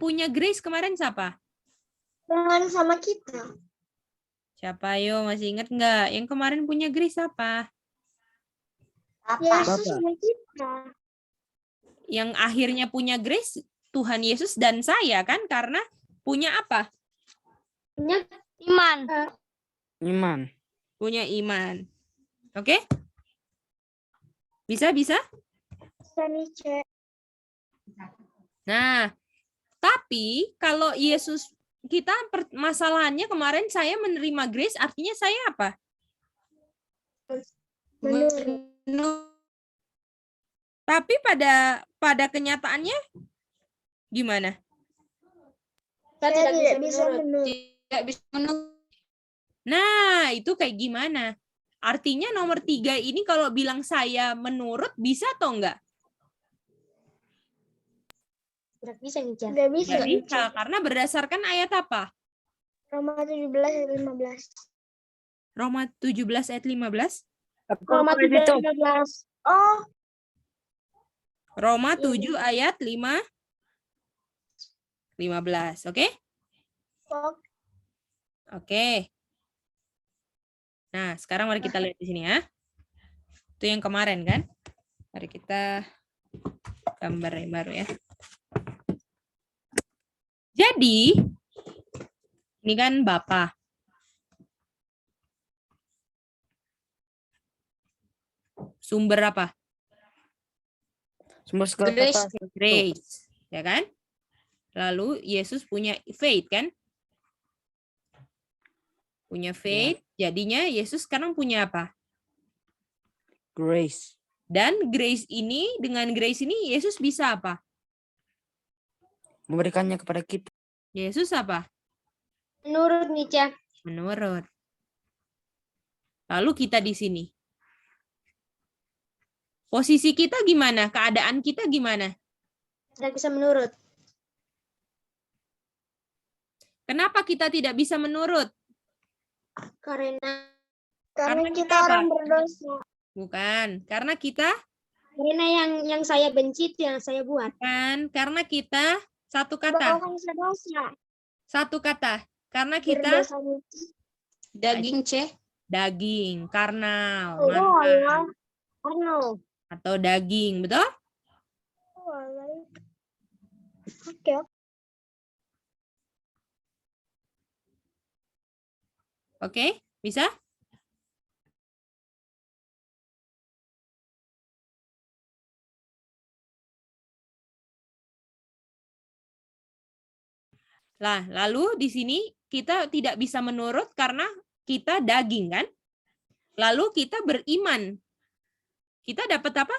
punya grace kemarin siapa? Jangan sama kita. Siapa yo? Masih ingat nggak? Yang kemarin punya grace siapa? Yesus sama kita. Yang akhirnya punya grace Tuhan Yesus dan saya kan? Karena punya apa? Punya iman. Iman. Punya iman. Oke? Bisa? Bisa nih, Cek. Nah, tapi kalau Yesus kita masalahnya kemarin saya menerima grace artinya saya apa? Menurut. Tapi pada kenyataannya gimana? Saya tidak bisa menurut. Tidak bisa menurut. Nah, itu kayak gimana? Artinya nomor 3 ini kalau bilang saya menurut bisa atau enggak? Tidak bisa nih, Cek. Tidak bisa. Nggak bisa, karena berdasarkan ayat apa? Roma 17 ayat 15. Roma 17 ayat 15? Roma 17 ayat 15. Oh, Roma 7 ayat 15. Oke? oh. Oke. Nah, sekarang mari kita lihat di sini ya. Itu yang kemarin kan? Mari kita gambar yang baru ya. Jadi, ini kan Bapak. Sumber apa? Sumber segala Grace. sesuatu. Grace, ya kan? Lalu Yesus punya faith kan? Punya faith, jadinya Yesus sekarang punya apa? Grace. Dan grace ini, dengan grace ini Yesus bisa apa? Memberikannya kepada kita. Yesus apa? Menurut nih, Cek. Menurut. Lalu kita di sini. Posisi kita gimana? Keadaan kita gimana? Tidak bisa menurut. Kenapa kita tidak bisa menurut? Karena Karena kita kita apa? orang berdosa. Bukan. Karena kita? Karena yang saya benci itu yang saya buat. Bukan. Karena kita, satu kata. Orang berdosa. Satu kata. Karena kita Berdosa itu. Daging C. daging, karnal, Oh, mantan, ya. Arnold. atau daging. Betul? Oh, alah. Oke. Oke? Bisa? Nah, lalu di sini kita tidak bisa menurut karena kita daging kan? Lalu kita beriman. Kita dapat apa?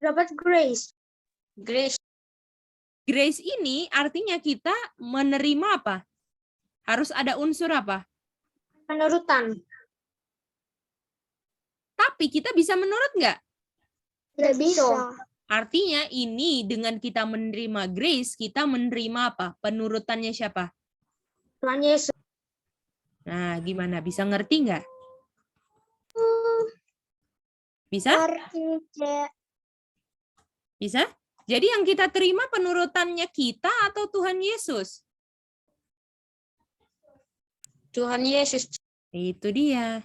Dapat grace. Grace. Grace ini artinya kita menerima apa? Harus ada unsur apa? Penurutan. Tapi kita bisa menurut nggak? Tidak bisa. Artinya ini dengan kita menerima grace, kita menerima apa? Penurutannya siapa? Tuhan Yesus. Nah, gimana? Bisa ngerti nggak? Bisa? Ngerti, Cek. Bisa? Jadi yang kita terima penurutannya kita atau Tuhan Yesus? Tuhan Yesus. Itu dia.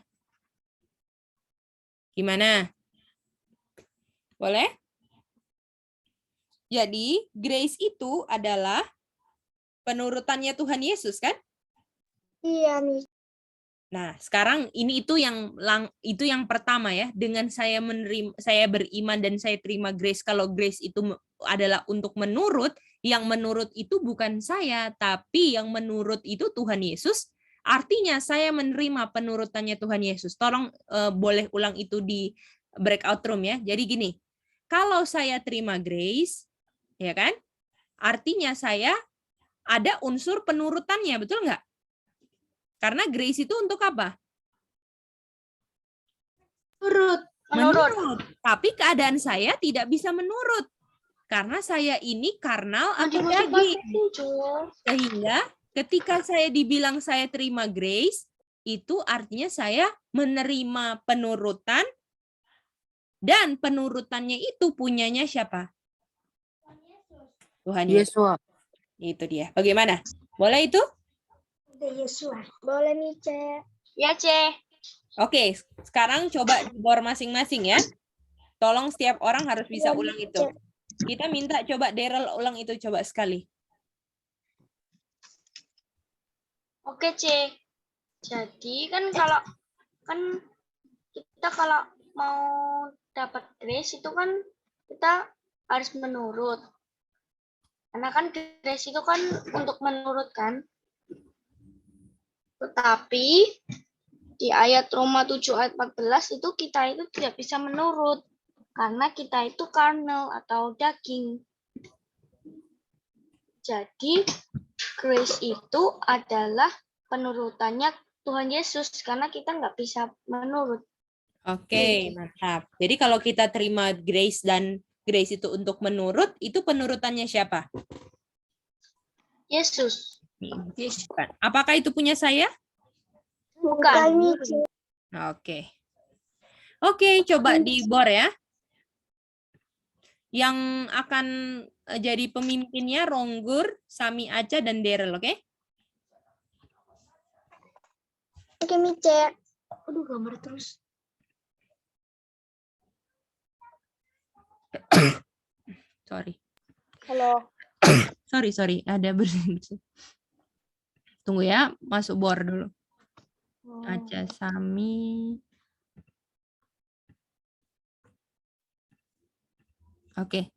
Gimana? Boleh? Jadi, grace itu adalah penurutannya Tuhan Yesus, kan? Iya nih. Nah, sekarang ini itu yang pertama ya. Dengan saya beriman dan saya terima grace. Kalau grace itu adalah untuk menurut, yang menurut itu bukan saya, tapi yang menurut itu Tuhan Yesus. Artinya saya menerima penurutannya Tuhan Yesus. Tolong boleh ulang itu di breakout room ya. Jadi gini, kalau saya terima grace, ya kan? Artinya saya ada unsur penurutannya, betul nggak? Karena grace itu untuk apa? Menurut. Tapi keadaan saya tidak bisa menurut. Karena saya ini karnal atau daging. Sehingga ketika saya dibilang saya terima grace, itu artinya saya menerima penurutan dan penurutannya itu punyanya siapa? Tuhan Yesus. Yesua. Itu dia. Bagaimana? Boleh itu? Boleh nih, Ce. Ya, C. Oke, sekarang coba di bor masing-masing ya. Tolong setiap orang harus bisa ulang itu. Kita minta coba Daryl ulang itu coba sekali. Oke, C. Jadi kan kita kalau mau dapat grace itu kan kita harus menurut. Karena kan grace itu kan untuk menurut kan. Tetapi di ayat Roma 7 ayat 14 itu kita itu tidak bisa menurut. Karena kita itu karnal atau daging. Jadi grace itu adalah penurutannya Tuhan Yesus. Karena kita nggak bisa menurut. Oke, mantap. Jadi kalau kita terima grace dan grace itu untuk menurut, itu penurutannya siapa? Yesus. Bukan. Apakah itu punya saya? Bukan nih, Ce. Oke. Oke, coba di bor ya. Yang akan jadi pemimpinnya Ronggur, Sami Aca, dan Daryl, oke? Oke, nih, Ce. Aduh, gambar terus. Sorry. Halo. Sorry. Ada bersih. Tunggu ya, masuk bor dulu. Aca, Sami. Oke.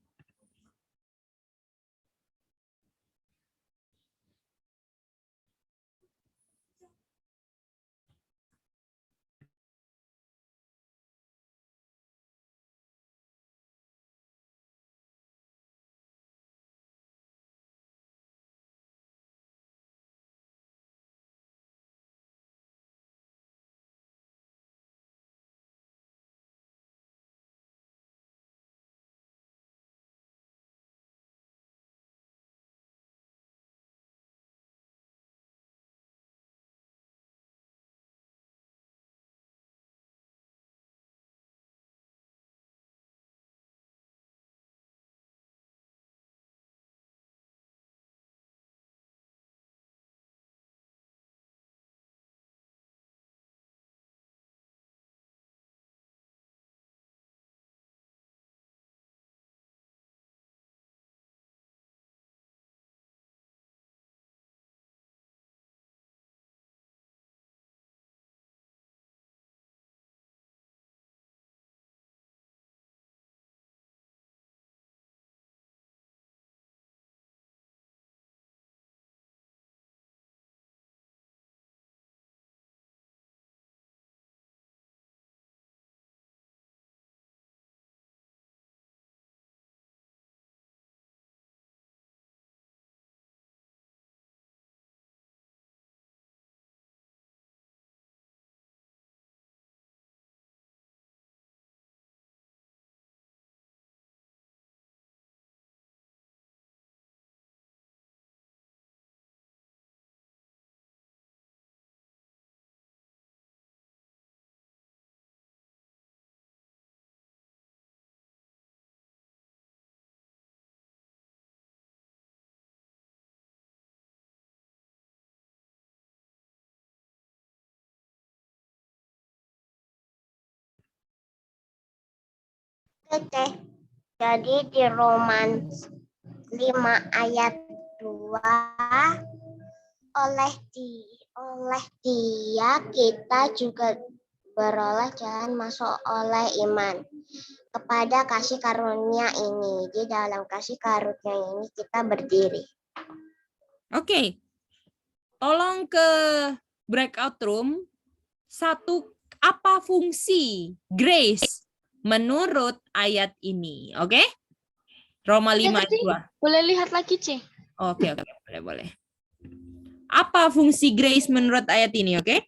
Oke. Jadi di Roman 5 ayat 2 oleh dia kita juga beroleh jalan masuk oleh iman kepada kasih karunia ini. Di dalam kasih karunia ini kita berdiri. Oke. Tolong ke breakout room. Apa fungsi grace menurut ayat ini? Oke? Roma 5 ayat 2. Boleh lihat lagi, C. Oke, boleh. Apa fungsi grace menurut ayat ini, oke?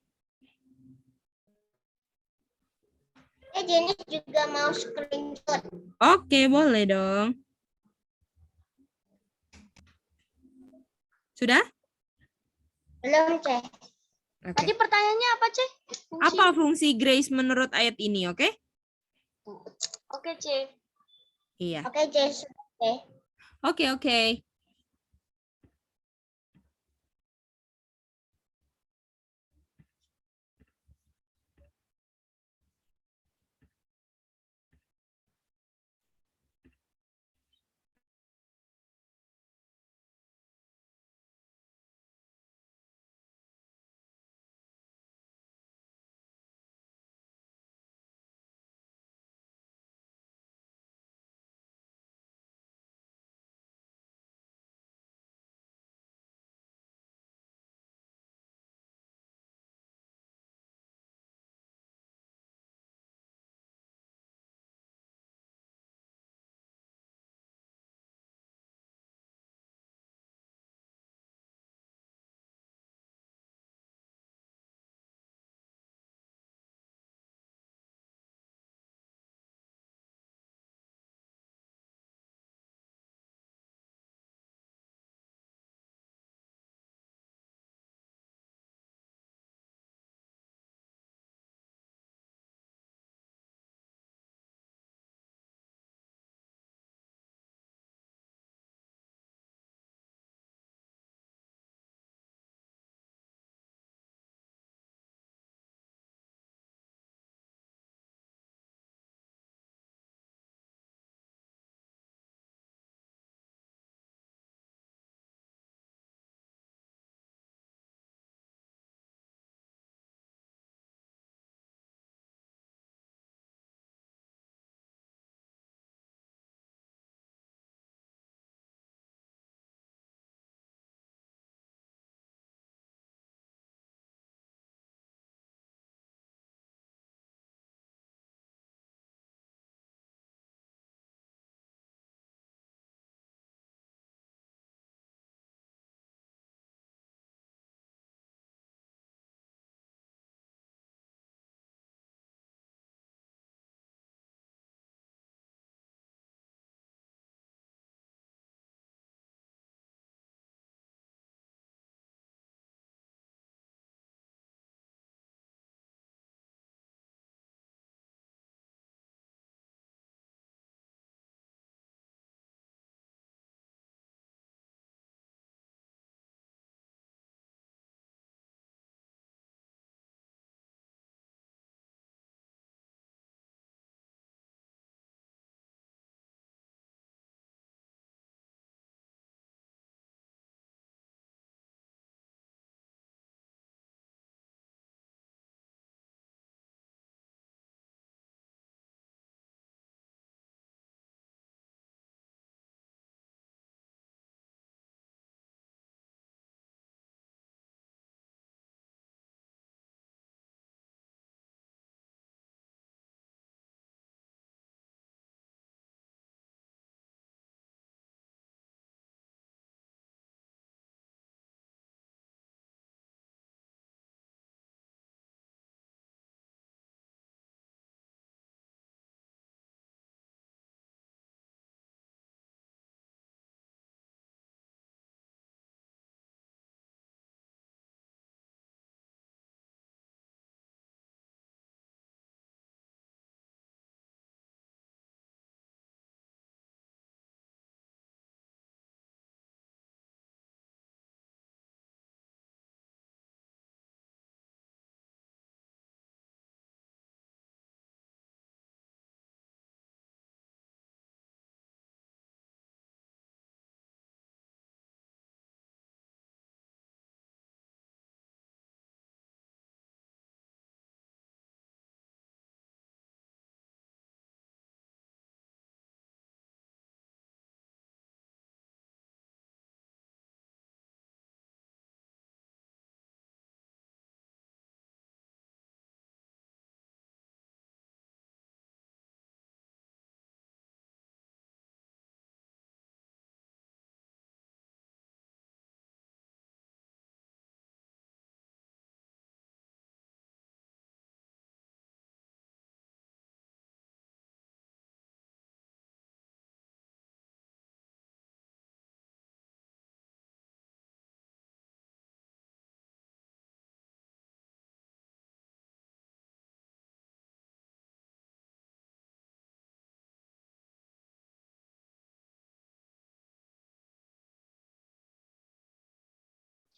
Jenis juga mau screenshot. Oke, boleh dong. Sudah? Belum, Ce. Oke. Tadi pertanyaannya apa, C? Apa fungsi grace menurut ayat ini, oke? Oke, C. Iya. Oke, Ce. Oke.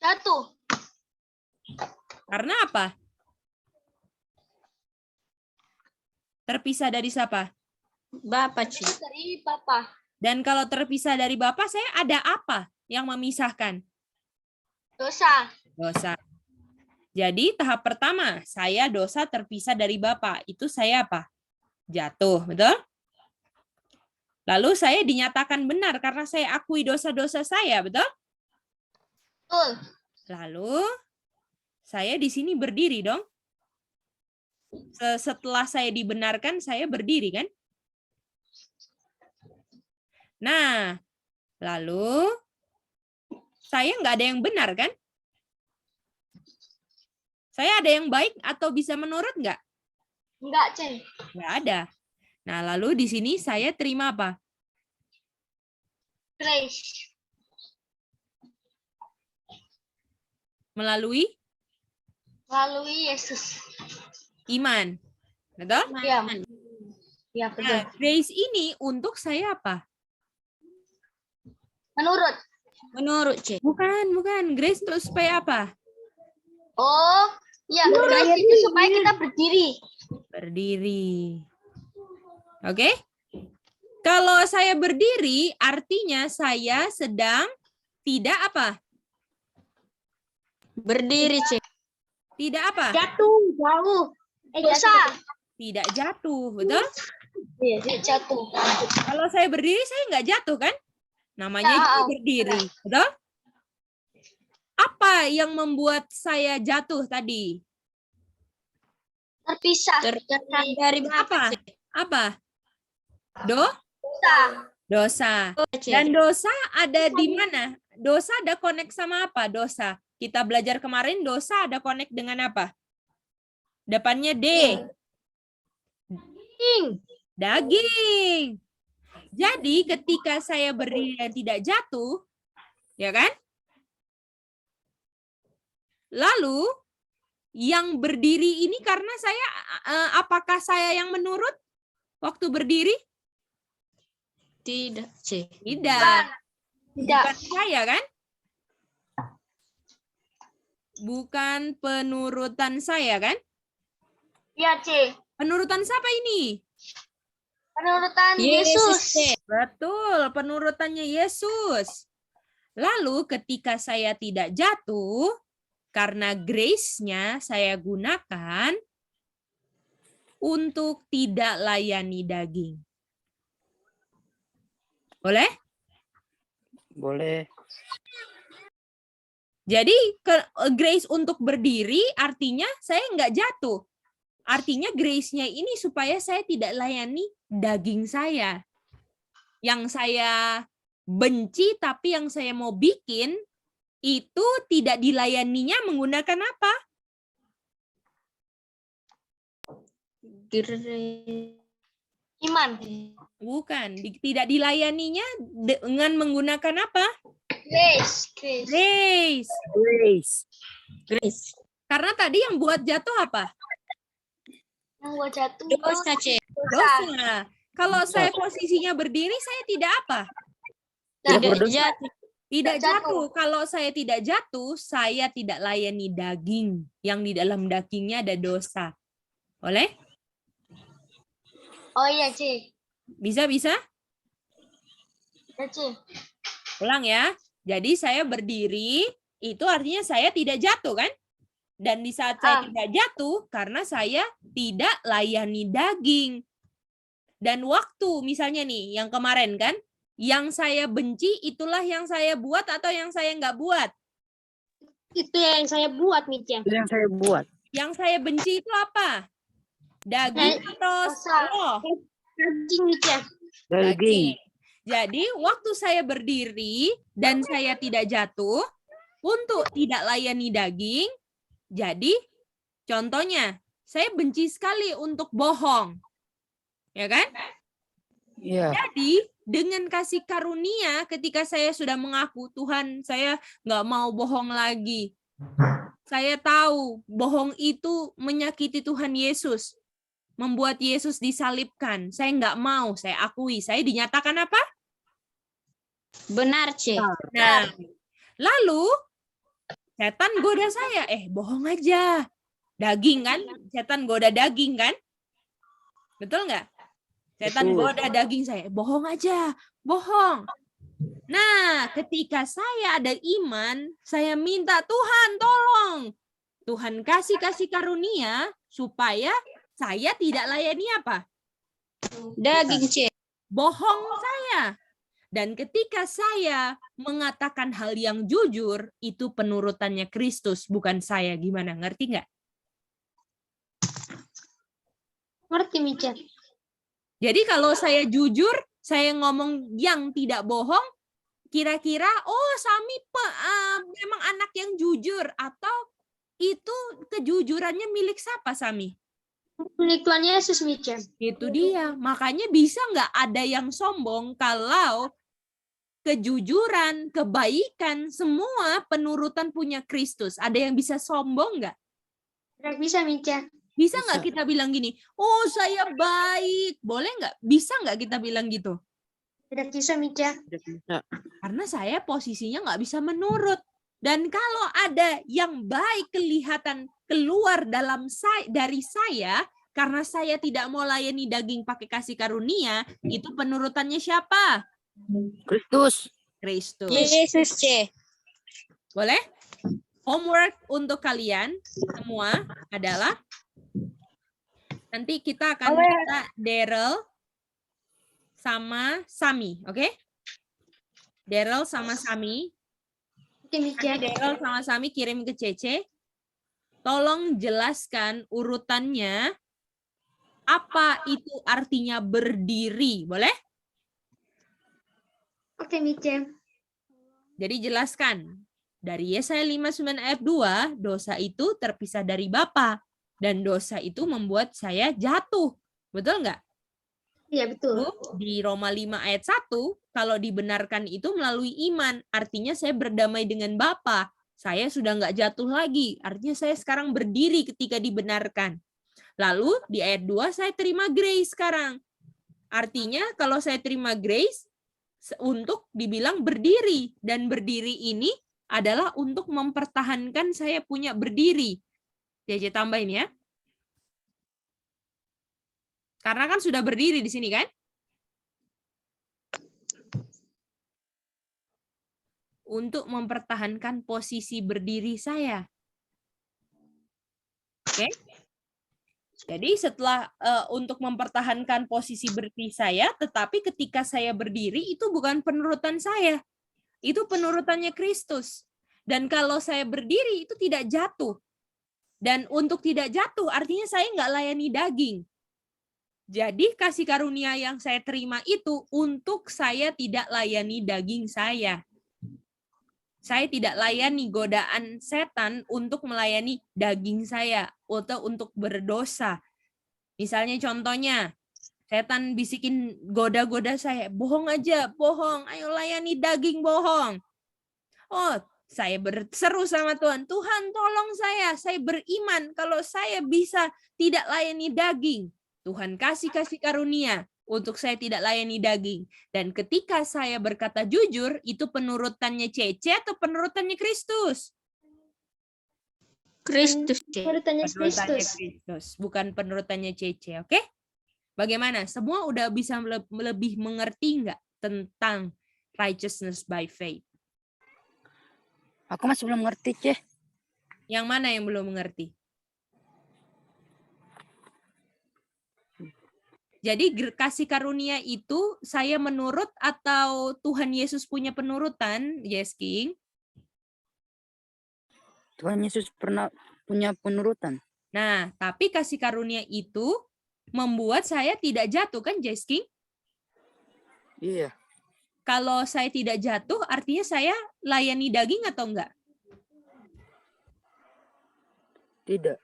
Jatuh. Karena apa? Terpisah dari siapa? Bapak, C. Dari Papa. Dan kalau terpisah dari Bapak, saya ada apa yang memisahkan? Dosa. Dosa. Jadi tahap pertama, saya dosa terpisah dari Bapak. Itu saya apa? Jatuh, betul? Lalu saya dinyatakan benar karena saya akui dosa-dosa saya, betul? Betul. Lalu saya di sini berdiri dong. Setelah saya dibenarkan, saya berdiri kan? Nah, lalu saya nggak ada yang benar kan? Saya ada yang baik atau bisa menurut nggak? Enggak, C. Nggak ada. Nah, lalu di sini saya terima apa? Grace. Melalui Melalui Yesus. iman. Betul? Iya. Iya, betul. Nah, grace ini untuk saya apa? Menurut. Menurut, C. Bukan. Grace untuk supaya apa? Oh, iya. Grace itu supaya kita berdiri. Berdiri. Oke? Kalau saya berdiri, artinya saya sedang tidak apa? Berdiri, C. Tidak apa? Jatuh. Jauh. Dosa. Tidak jatuh, betul? Iya, dia jatuh. Kalau saya berdiri, saya nggak jatuh kan? Namanya Ya, juga berdiri, betul? Apa yang membuat saya jatuh tadi? Terpisah. Terpisah dari Apa? Bapak, C. Apa? Dosa. Dosa. C. Dan dosa ada di mana? Dosa ada connect sama apa? Dosa. Kita belajar kemarin dosa ada connect dengan apa? Depannya D. Daging. Jadi ketika saya berdiri dan tidak jatuh, ya kan? Lalu yang berdiri ini karena saya, apakah saya yang menurut waktu berdiri? Tidak, C. Tidak. Tidak. Bukan saya kan? Bukan penurutan saya kan? Iya, C. Penurutan siapa ini? Penurutan Yesus, Yesus. C. Betul, penurutannya Yesus. Lalu ketika saya tidak jatuh, karena grace-nya saya gunakan untuk tidak layani daging. Boleh? Boleh. Jadi grace untuk berdiri artinya saya nggak jatuh. Artinya grace-nya ini supaya saya tidak layani daging saya. Yang saya benci tapi yang saya mau bikin itu tidak dilayaninya menggunakan apa? Iman. Bukan, tidak dilayaninya dengan menggunakan apa? Grace. Grace. Grace. Grace. Grace. Karena tadi yang buat jatuh apa? Yang buat jatuh. Dosa, C. Dosa. Kalau saya posisinya berdiri, saya tidak apa? Tidak jatuh. Tidak Tidak jatuh. Kalau saya tidak jatuh, saya tidak layani daging. Yang di dalam dagingnya ada dosa. Boleh? Oh iya, C. Bisa? Ya, C. Ulang ya. Jadi saya berdiri, itu artinya saya tidak jatuh kan? Dan di saat saya tidak jatuh, karena saya tidak layani daging. Dan waktu misalnya nih, yang kemarin kan, yang saya benci itulah yang saya buat atau yang saya nggak buat? Itu yang saya buat, Mica. Itu yang saya buat. Yang saya benci itu apa? Daging atau roh? Daging, Mica. Daging. Jadi waktu saya berdiri dan saya tidak jatuh untuk tidak layani daging, jadi contohnya saya benci sekali untuk bohong, ya kan? Iya. Jadi dengan kasih karunia ketika saya sudah mengaku Tuhan saya nggak mau bohong lagi. Saya tahu bohong itu menyakiti Tuhan Yesus. Membuat Yesus disalibkan. Saya nggak mau, saya akui. Saya dinyatakan apa? Benar, C. Nah, lalu Setan goda saya, bohong aja. Daging kan? Setan goda daging kan? Betul nggak? Setan Betul. goda daging saya, bohong aja, bohong. Nah, ketika saya ada iman, saya minta Tuhan tolong. Tuhan kasih karunia supaya saya tidak layani apa? Daging, C. Bohong saya. Dan ketika saya mengatakan hal yang jujur, itu penurutannya Kristus, bukan saya. Gimana? Ngerti nggak? Ngerti, Mica? Jadi kalau saya jujur, saya ngomong yang tidak bohong, kira-kira, Sami memang anak yang jujur, atau itu kejujurannya milik siapa, Sami? Milik Tuhan Yesus, Mica. Itu dia. Makanya bisa nggak ada yang sombong kalau kejujuran, kebaikan, semua penurutan punya Kristus. Ada yang bisa sombong nggak? Tidak bisa, Mica. Bisa nggak kita bilang gini, saya baik. Boleh nggak? Bisa nggak kita bilang gitu? Tidak bisa, Mica. Tidak bisa. Karena saya posisinya nggak bisa menurut. Dan kalau ada yang baik kelihatan keluar dari saya, karena saya tidak mau layani daging pakai kasih karunia, itu penurutannya siapa? Kristus. Kristus. Yesus, C. Boleh? Homework untuk kalian semua adalah nanti kita akan minta Daryl sama Sami, oke? Daryl sama Sami. Oke, Mica. Daryl sama Sami kirim ke Cece. Tolong jelaskan urutannya. Apa itu artinya berdiri? Boleh? Oke, Mica. Jadi jelaskan. Dari Yesaya 59 ayat 2, dosa itu terpisah dari Bapa. Dan dosa itu membuat saya jatuh. Betul nggak? Iya, betul. Di Roma 5 ayat 1, kalau dibenarkan itu melalui iman. Artinya saya berdamai dengan Bapa. Saya sudah nggak jatuh lagi. Artinya saya sekarang berdiri ketika dibenarkan. Lalu di ayat 2 saya terima grace sekarang. Artinya kalau saya terima grace untuk dibilang berdiri. Dan berdiri ini adalah untuk mempertahankan saya punya berdiri. Jadi tambahin ya. Karena kan sudah berdiri di sini kan? Untuk mempertahankan posisi berdiri saya. Oke? Jadi setelah untuk mempertahankan posisi berdiri saya, tetapi ketika saya berdiri itu bukan penurutan saya. Itu penurutannya Kristus. Dan kalau saya berdiri itu tidak jatuh. Dan untuk tidak jatuh artinya saya nggak layani daging. Jadi kasih karunia yang saya terima itu untuk saya tidak layani daging saya. Saya tidak layani godaan setan untuk melayani daging saya atau untuk berdosa. Misalnya contohnya, setan bisikin goda-goda saya, bohong aja, bohong, ayo layani daging, bohong. Saya berseru sama Tuhan, Tuhan tolong saya beriman kalau saya bisa tidak layani daging. Tuhan kasih karunia untuk saya tidak layani daging. Dan ketika saya berkata jujur, itu penurutannya Cece atau penurutannya Kristus? Kristus, C. Penurutannya Penurutannya Kristus. Kristus, bukan penurutannya Cece, oke? Bagaimana? Semua udah bisa lebih mengerti nggak tentang righteousness by faith? Aku masih belum ngerti, Ceh. Yang mana yang belum mengerti? Jadi kasih karunia itu saya menurut atau Tuhan Yesus punya penurutan, Yes King? Tuhan Yesus pernah punya penurutan. Nah, tapi kasih karunia itu membuat saya tidak jatuh kan, Yes King? Iya. Kalau saya tidak jatuh, artinya saya layani daging atau enggak? Tidak.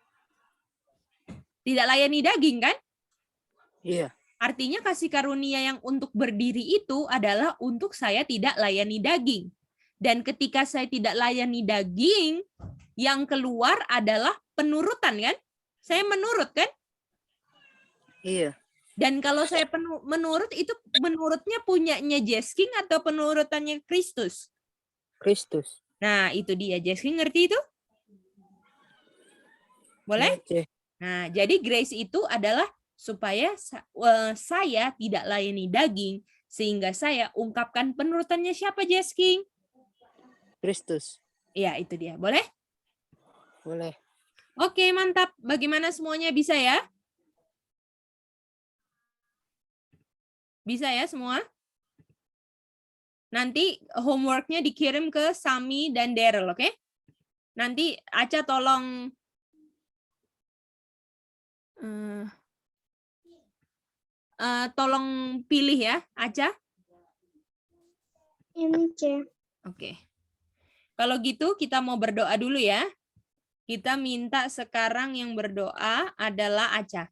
Tidak layani daging kan? Iya. Artinya kasih karunia yang untuk berdiri itu adalah untuk saya tidak layani daging. Dan ketika saya tidak layani daging, yang keluar adalah penurutan kan? Saya menurut kan? Iya. Dan kalau saya menurut itu menurutnya punyanya Jesking atau penurutannya Kristus? Kristus. Nah, itu dia. Jesky ngerti itu? Boleh? Iya, C. Nah, jadi grace itu adalah supaya saya tidak layani daging, sehingga saya ungkapkan penurutannya siapa, Jesky? Kristus. Ya, itu dia. Boleh? Boleh. Oke, mantap. Bagaimana semuanya bisa ya? Bisa ya semua? Nanti homework-nya dikirim ke Sami dan Daryl, oke? Nanti Aca tolong tolong pilih ya, Aca. Ini C. Oke. Kalau gitu kita mau berdoa dulu ya. Kita minta sekarang yang berdoa adalah Aca.